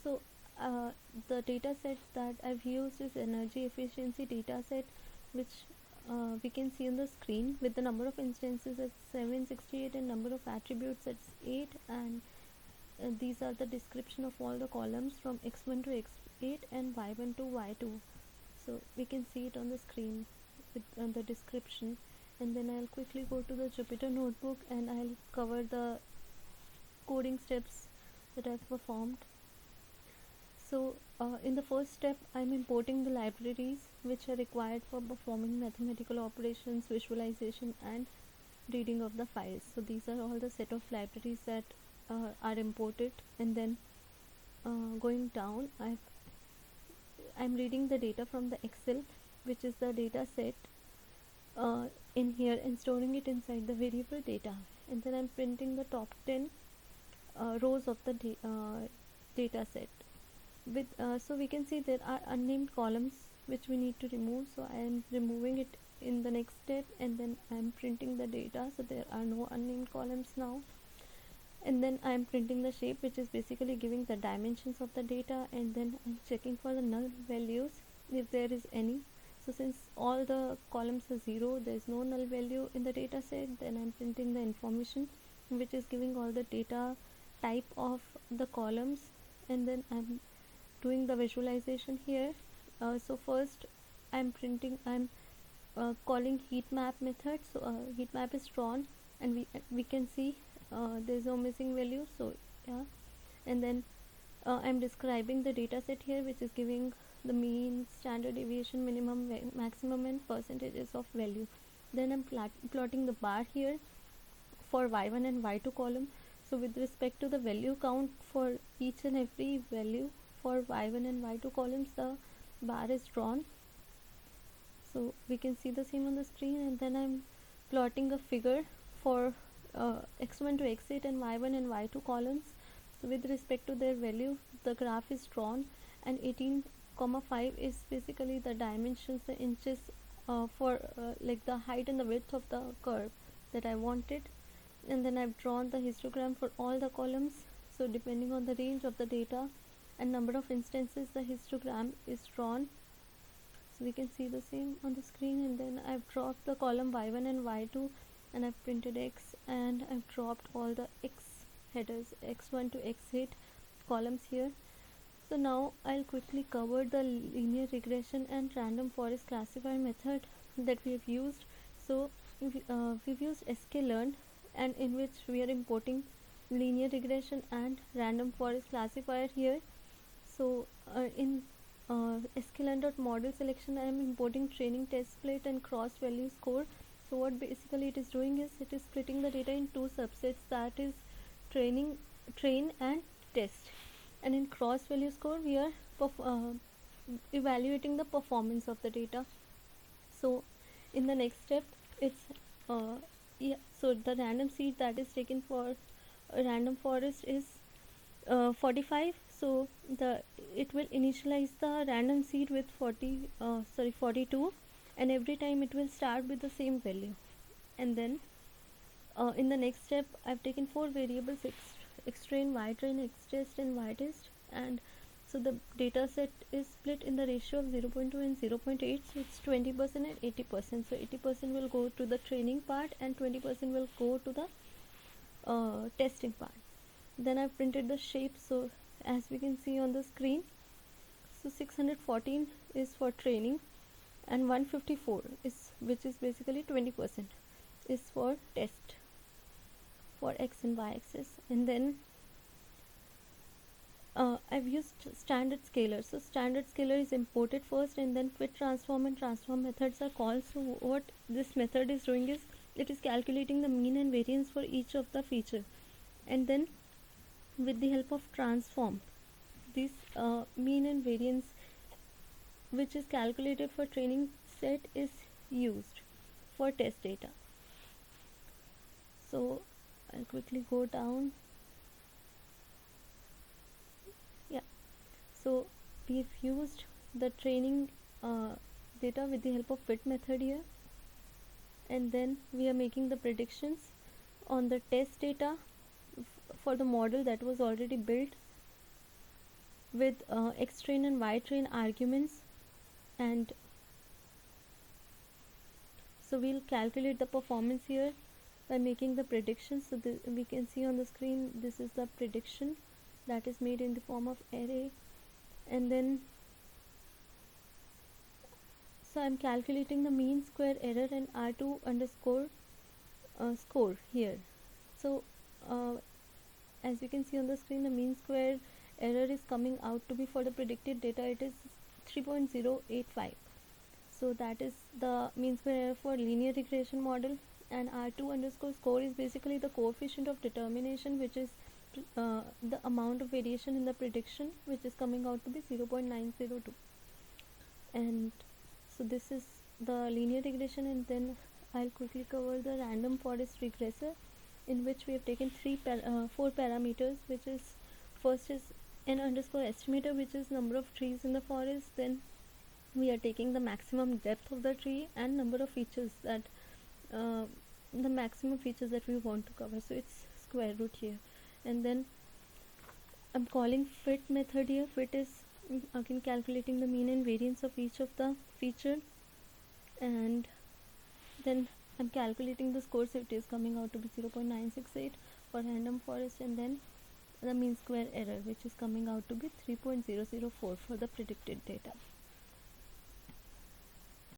So the data set that I've used is energy efficiency data set, which we can see on the screen, with the number of instances as 768 and number of attributes as 8, and these are the description of all the columns from x1 to x8 and y1 to y2. So we can see it on the screen with the description. And then I'll quickly go to the Jupyter notebook and I'll cover the coding steps that I've performed. So in the first step, I'm importing the libraries which are required for performing mathematical operations, visualization and reading of the files. So these are all the set of libraries that are imported. And then going down, I'm reading the data from the Excel, which is the data set in here, and storing it inside the variable data. And then I'm printing the top 10 rows of the data set. With so we can see there are unnamed columns which we need to remove, so I am removing it in the next step, and then I am printing the data, so there are no unnamed columns now. And then I am printing the shape, which is basically giving the dimensions of the data, and then I'm checking for the null values if there is any. So since all the columns are 0, there is no null value in the data set, then I'm printing the information which is giving all the data type of the columns. And then I'm doing the visualization here. So first I'm calling heat map method. So heat map is drawn, and we can see there's no missing value. So yeah, and then I'm describing the data set here, which is giving the mean, standard deviation, minimum, maximum and percentages of value. Then I'm plotting the bar here for y1 and y2 column. So with respect to the value count for each and every value for y1 and y2 columns, the bar is drawn. So we can see the same on the screen. And then I'm plotting a figure for x1 to x8 and y1 and y2 columns. So with respect to their value, the graph is drawn, and 18,5 is basically the dimensions, the inches for like the height and the width of the curve that I wanted. And then I've drawn the histogram for all the columns. So depending on the range of the data and number of instances, the histogram is drawn. So we can see the same on the screen. And then I've dropped the column y1 and y2, and I've printed x, and I've dropped all the x headers, x1 to x8 columns here. So now I'll quickly cover the linear regression and random forest classifier method that we have used. So we've used sklearn, and in which we are importing linear regression and random forest classifier here. So in sklearn.model selection, I am importing training, test plate and cross value score. So what basically it is doing is it is splitting the data in two subsets, that is train and test. And in cross value score, we are evaluating the performance of the data. So in the next step, it's so the random seed that is taken for a random forest is 45. So it will initialize the random seed with 42, and every time it will start with the same value. And then in the next step, I've taken 4 variables, xtrain, ytrain, xtest and ytest, and so the data set is split in the ratio of 0.2 and 0.8. So it's 20% and 80%. So 80% will go to the training part and 20% will go to the testing part. Then I've printed the shape. So as we can see on the screen, so 614 is for training, and 154 is, which is basically 20%, is for test for x and y axis. And then I've used standard scalar. So standard scalar is imported first, and then fit transform and transform methods are called. So what this method is doing is it is calculating the mean and variance for each of the feature, and then with the help of transform, this mean and variance which is calculated for training set is used for test data. So I'll quickly go down. Yeah, so we've used the training data with the help of fit method here, and then we are making the predictions on the test data for the model that was already built. with X train and Y train arguments, and so we'll calculate the performance here by making the prediction. So we can see on the screen, this is the prediction that is made in the form of array, and then so I'm calculating the mean square error and R2 underscore score here. So as you can see on the screen, the mean square error is coming out to be, for the predicted data, it is 3.085. so that is the mean square error for linear regression model. And R2 underscore score is basically the coefficient of determination, which is the amount of variation in the prediction, which is coming out to be 0.902. And so this is the linear regression, and then I'll quickly cover the random forest regressor, in which we have taken 4 parameters, which is, first is n underscore estimator, which is number of trees in the forest. Then we are taking the maximum depth of the tree and number of features that the maximum features that we want to cover, so it's square root here. And then I'm calling fit method here. Fit is again calculating the mean and variance of each of the feature, and then I'm calculating the score, so it is coming out to be 0.968 for random forest, and then the mean square error, which is coming out to be 3.004 for the predicted data.